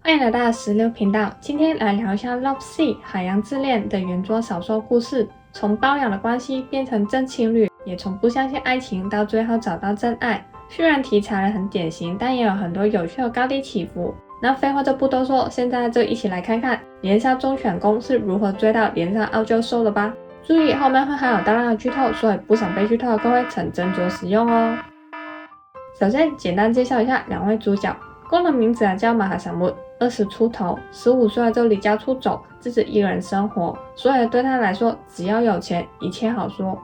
欢迎来到16频道，今天来聊一下《Love Sea 海洋之恋》的原作小说故事，从包养的关系变成真情侣，也从不相信爱情到最后找到真爱。虽然题材很典型，但也有很多有趣的高低起伏。那废话就不多说，现在就一起来看看连少忠犬公是如何追到连少傲娇兽的吧。注意后面会含有大量的剧透，所以不想被剧透的各位请斟酌使用哦。首先简单介绍一下两位主角，公的名字叫马哈萨木，20出头，15岁就离家出走，自己一个人生活，所以对他来说只要有钱一切好说。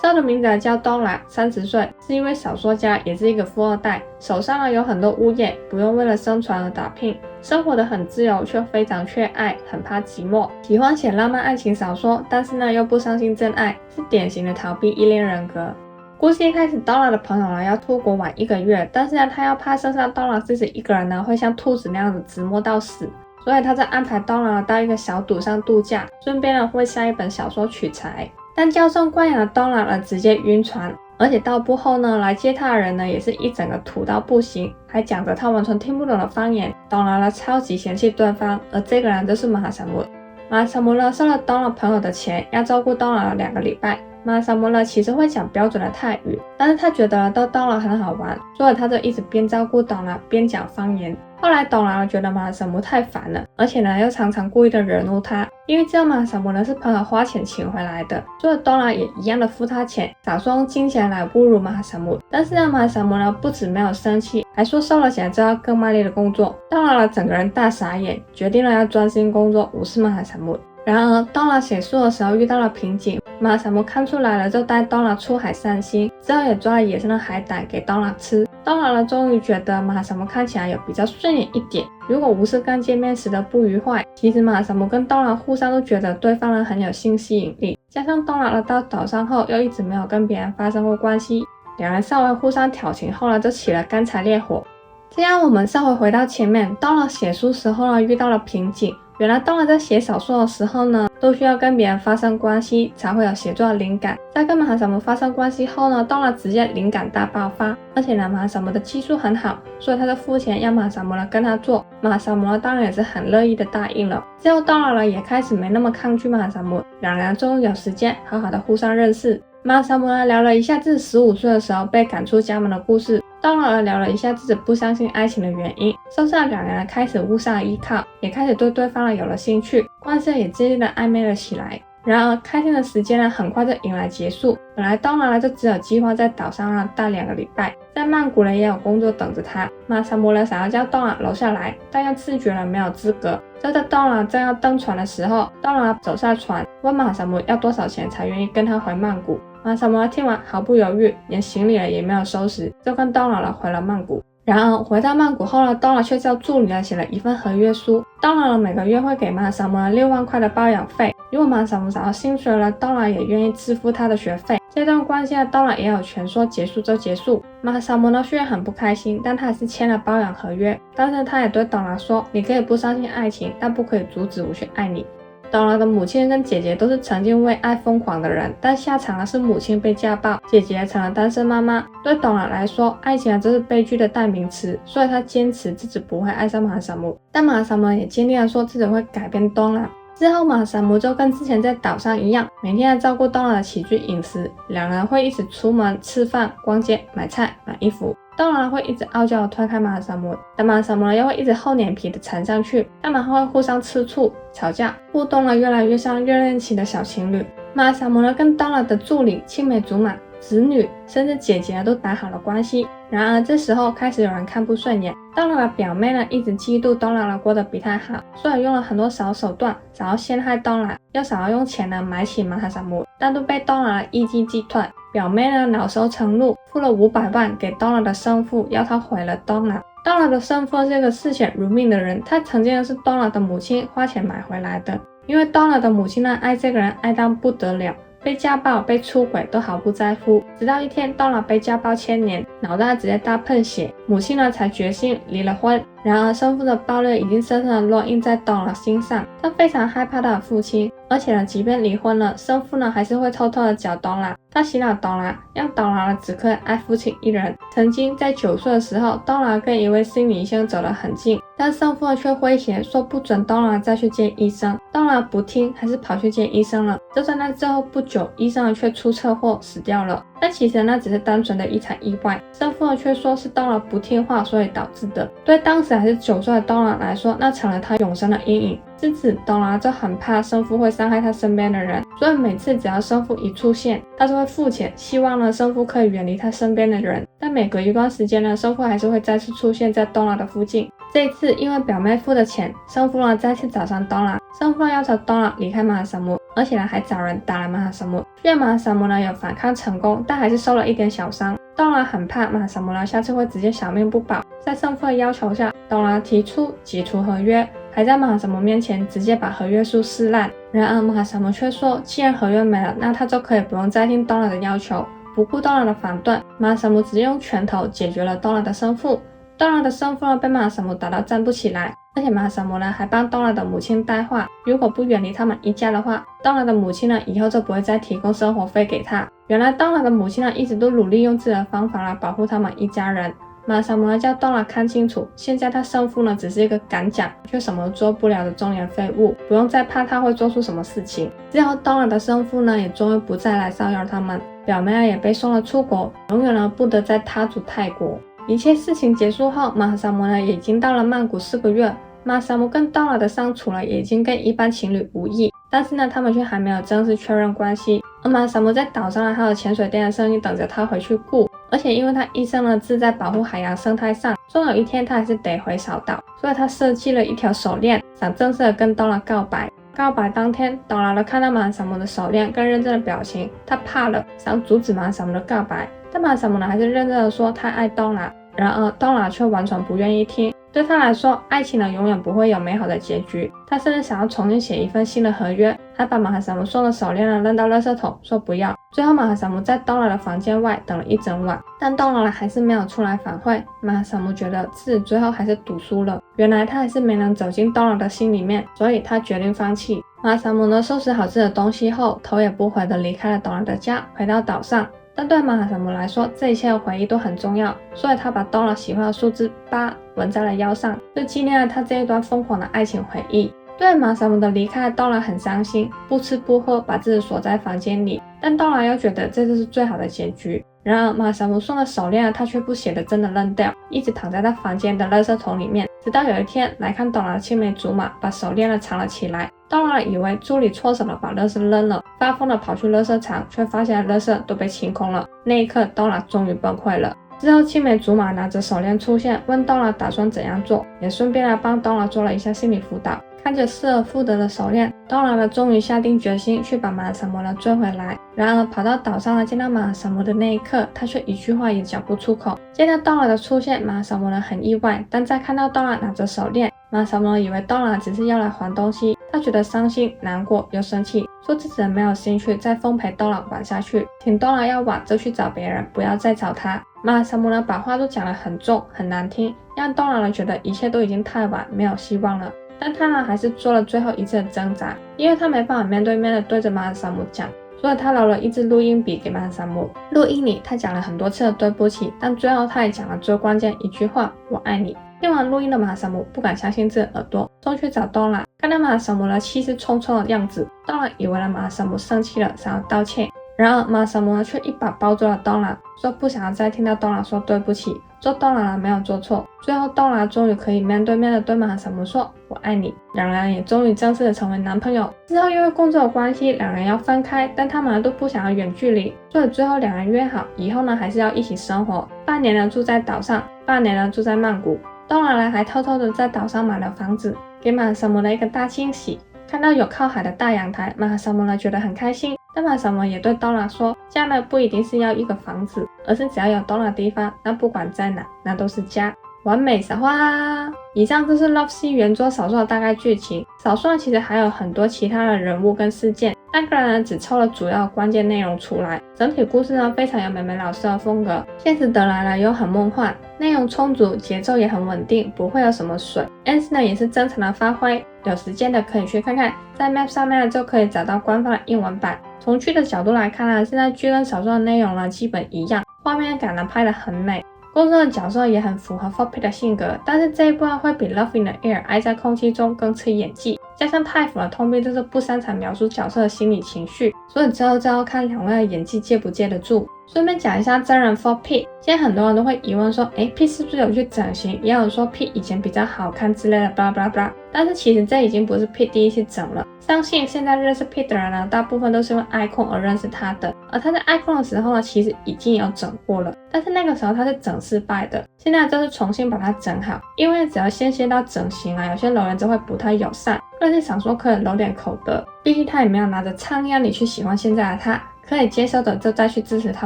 少的名字叫东拉，30岁，是一位小说家，也是一个富二代，手上有很多物业，不用为了生存而打拼，生活得很自由，却非常缺爱，很怕寂寞，喜欢写浪漫爱情小说，但是又不相信真爱，是典型的逃避依恋人格。故事一开始，东拉的朋友要出国玩1个月，但是他要怕剩下东拉自己一个人会像兔子那样子直摸到死，所以他在安排东拉到一个小岛上度假，顺便为下一本小说取材。但娇生惯养的东拉直接晕船，而且到步后来接他的人也是一整个土到不行，还讲着他完全听不懂的方言。东拉超级嫌弃对方，而这个人就是马哈萨木。马哈萨木收了东拉朋友的钱，要照顾东拉2个礼拜。马哈萨木其实会讲标准的泰语，但是他觉得逗东拉很好玩，所以他就一直边照顾东拉边讲方言。后来东拉觉得马哈萨木太烦了，而且又常常故意的惹怒他，因为知道马哈萨木是朋友花钱请回来的，所以东拉也一样的付他钱，少说用金钱来侮辱马哈萨木。但是马哈萨木不止没有生气，还说收了钱就要更卖力的工作。东拉整个人大傻眼，决定了要专心工作，无视马哈萨木。然而东拉写书的时候遇到了瓶颈，马哈萨木看出来了，就带东拉出海散心，之后也抓了野生的海胆给东拉吃。东拉终于觉得马哈萨木看起来有比较顺眼一点，如果无视刚见面时的不愉快，其实马哈萨木跟东拉互相都觉得对方很有性吸引力，加上东拉到岛上后又一直没有跟别人发生过关系，两人稍微互相挑情，后来就起了干柴烈火。这样我们稍微回到前面，东拉写书时候遇到了瓶颈。原来东拉在写小说的时候都需要跟别人发生关系才会有写作的灵感。在跟马哈萨木发生关系后东拉直接灵感大爆发，而且马哈萨木的技术很好，所以他就付钱让马哈萨木跟他做。马哈萨木当然也是很乐意的答应了。之后东拉也开始没那么抗拒马哈萨木，两人终于有时间好好的互相认识。马哈萨木聊了一下自己15岁的时候被赶出家门的故事，东拉聊了一下自己不相信爱情的原因，收下两人开始互相依靠，也开始对对方有了兴趣，关系也渐渐的暧昧了起来。然而开心的时间很快就迎来结束，本来东拉就只有计划在岛上待2个礼拜，在曼谷也有工作等着他。马哈萨木想要叫东拉留下来，但又自觉没有资格。就在东拉正要登船的时候，东拉走下船，问马哈萨木要多少钱才愿意跟他回曼谷。马哈萨木听完毫不犹豫，连行李也没有收拾，就跟东拉回了曼谷。然而回到曼谷后东拉却叫助理写了一份合约书，东拉每个月会给马哈萨木6万块的包养费，如果马哈萨木找到薪水了，东拉也愿意支付他的学费。这段关系东拉也有权说结束就结束。马哈萨木虽然很不开心，但他还是签了包养合约，但是他也对东拉说，你可以不相信爱情，但不可以阻止我去爱你。东拉的母亲跟姐姐都是曾经为爱疯狂的人，但下场是母亲被家暴，姐姐成了单身妈妈。对东拉来说，爱情这是悲剧的代名词，所以她坚持自己不会爱上马哈萨木。但马哈萨木也坚定地说自己会改变东拉。之后马哈萨木就跟之前在岛上一样，每天照顾东拉的起居饮食，两人会一起出门吃饭、逛街、买菜、买衣服。东拉会一直傲娇的推开马哈萨木，但马哈萨木又会一直厚脸皮的缠上去，他们会互相吃醋、吵架，互动越来越像热恋期的小情侣。马哈萨木跟东拉的助理、青梅竹马、子女甚至姐姐都打好了关系。然而这时候开始有人看不顺眼，东拉的表妹一直嫉妒东拉过得比她好，所以用了很多小手段，想要陷害东拉，又想要用钱买起马哈萨木，但都被东拉一击击退。表妹恼羞成怒，付了500万给东拉的生父，要他毁了东拉。东拉的生父是个视钱如命的人，他曾经是东拉的母亲花钱买回来的，因为东拉的母亲爱这个人爱到不得了，被家暴、被出轨都毫不在乎。直到一天东拉被家暴牵连，脑袋直接大喷血，母亲才决心离了婚。然而生父的暴力已经深深的烙印在东拉心上，他非常害怕他的父亲，而且即便离婚了，生父还是会偷偷的找东拉，他洗脑刀郎，让刀郎只可以爱父亲一人。曾经在9岁的时候，刀郎跟一位心理医生走得很近，但生父却威胁说不准刀郎再去见医生。刀郎不听，还是跑去见医生了。就在那之后不久，医生却出车祸死掉了。但其实那只是单纯的一场意外，生父却说是刀郎不听话所以导致的。对当时还是9岁的刀郎来说，那成了他永生的阴影。自此，刀郎就很怕生父会伤害他身边的人，所以每次只要生父一出现，他就会付钱，希望呢生父可以远离他身边的人。但每隔一段时间呢，生父还是会再次出现在刀郎的附近。这一次因为表妹付的钱，生父呢再次找上刀郎，生父要求刀郎离开马哈萨姆，而且呢还找人打了马哈萨姆。虽然马哈萨姆呢有反抗成功，但还是受了一点小伤。刀郎很怕马哈萨姆呢下次会直接小命不保，在生父的要求下，刀郎提出解除合约，还在马哈萨姆面前直接把合约书撕烂。然而马哈萨姆却说，既然合约没了，那他就可以不用再听刀郎的要求。不顾刀郎的反对，马哈萨姆直接用拳头解决了刀郎的生父。刀郎的生父呢被马哈萨姆打到站不起来，而且马哈萨姆呢还帮刀郎的母亲带话，如果不远离他们一家的话，刀郎的母亲呢以后就不会再提供生活费给他。原来刀郎的母亲呢一直都努力用自己的方法来保护他们一家人。马哈萨姆呢叫刀郎看清楚，现在他生父呢只是一个敢讲却什么都做不了的中年废物，不用再怕他会做出什么事情。之后刀郎的生父呢也终于不再来骚扰他们，表妹也被送了出国，永远呢不得再踏足泰国。一切事情结束后，马哈萨姆呢也已经到了曼谷4个月。马哈萨姆跟刀郎的相处呢也已经跟一般情侣无异，但是呢他们却还没有正式确认关系。而马哈萨姆在岛上呢还有潜水店的生意等着他回去顾，而且因为他一生呢志在保护海洋生态上，终有一天他还是得回小岛，所以他设计了一条手链，想正式的跟刀郎告白。告白当天，刀郎看到马哈萨姆的手链跟认真的表情，他怕了，想阻止马哈萨姆的告白，但马哈萨姆呢还是认真的说他爱刀郎。然而刀郎却完全不愿意听，对他来说，爱情呢永远不会有美好的结局。他甚至想要重新写一份新的合约，还把马哈萨姆送的手链呢扔到垃圾桶，说不要。最后马哈萨姆在刀郎的房间外等了一整晚，但刀郎还是没有出来反悔。马哈萨姆觉得自己最后还是赌输了，原来他还是没能走进刀郎的心里面，所以他决定放弃。马哈萨姆呢收拾好自己的东西后，头也不回的离开了刀郎的家，回到岛上。但对马哈萨姆来说，这一切的回忆都很重要，所以他把刀郎喜欢的数字8纹在了腰上，就纪念了他这一段疯狂的爱情回忆。对马哈萨姆的离开，刀郎很伤心，不吃不喝，把自己锁在房间里。但刀郎又觉得这就是最好的结局。然而马哈萨姆送的手链他却不舍得真的扔掉，一直躺在他房间的垃圾桶里面。直到有一天来看刀郎的青梅竹马把手链藏了起来，刀郎以为助理错手了把垃圾扔了，发疯的跑去垃圾场，却发现垃圾都被清空了。那一刻刀郎终于崩溃了。之后青梅竹马拿着手链出现，问刀郎打算怎样做，也顺便来帮刀郎做了一下心理辅导。看着失而复得的手链，刀郎终于下定决心去把马哈萨姆追回来。然而跑到岛上见到马哈萨姆的那一刻，他却一句话也讲不出口。见到刀郎的出现，马哈萨姆很意外，但在看到刀郎拿着手链，马哈萨姆以为刀郎只是要来还东西，他觉得伤心、难过又生气，说自己没有兴趣再奉陪刀郎玩下去，请刀郎要玩就去找别人，不要再找他。马哈萨姆把话都讲得很重很难听，让刀郎觉得一切都已经太晚，没有希望了。但他还是做了最后一次的挣扎，因为他没办法面对面的对着马哈萨姆讲，所以他留了一支录音笔给马哈萨姆。录音里他讲了很多次的对不起，但最后他也讲了最关键一句话：我爱你。听完录音的马哈萨姆不敢相信自己耳朵，冲去找刀郎，看到马哈萨姆气势冲冲的样子，刀郎以为马哈萨姆生气了，想要道歉。然而马哈萨姆却一把抱住了刀郎，说不想要再听到刀郎说对不起，说刀郎没有做错。最后刀郎终于可以面对面的对马哈萨姆说我爱你，两人也终于正式的成为男朋友。之后因为工作的关系，两人要分开，但他们都不想要远距离，所以最后两人约好以后还是要一起生活，半年住在岛上，半年住在曼谷。刀郎还偷偷的在岛上买了房子，给马哈萨姆一个大惊喜。看到有靠海的大阳台，马哈萨姆觉得很开心，但马哈萨姆也对刀郎说，家不一定是要一个房子，而是只要有刀郎的地方，那不管在哪，那都是家。完美撒花！以上就是 LOVEC 原作小说的大概剧情。小说其实还有很多其他的人物跟事件，但个人只抽了主要关键内容出来。整体故事非常有美美老师的风格，现实得来又很梦幻，内容充足，节奏也很稳定，不会有什么水。Ans 也是正常的发挥，有时间的可以去看看，在 Map 上面就可以找到官方的英文版。从剧的角度来看现在剧跟小说的内容基本一样，画面感拍得很美，故事的角色也很符合 4P 的性格，但是这一部会比 Love in the Air 爱在空气中更吃演技，加上太辅的通病就是不擅长描述角色的心理情绪，所以之后就要看两位的演技接不接得住。顺便讲一下真人 4P， 现在很多人都会疑问说P 是不是有去整形，也有说 P 以前比较好看之类的 blah blah blah， 但是其实这已经不是 P 第一次整了，相信现在认识 P 的人大部分都是因为 Icon 而认识他的，而他在 Icon 的时候其实已经有整过了，但是那个时候他是整失败的，现在就是重新把它整好，因为只要先到整形有些老人就会不太友善，个人想说可以留点口德，毕竟他也没有拿着枪要你去喜欢现在的他，可以接受的就再去支持他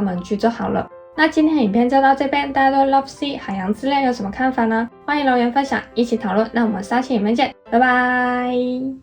们剧就好了。那今天的影片就到这边，大家对 Love Sea 海洋之恋有什么看法呢？欢迎留言分享，一起讨论。那我们下期影片见，拜拜。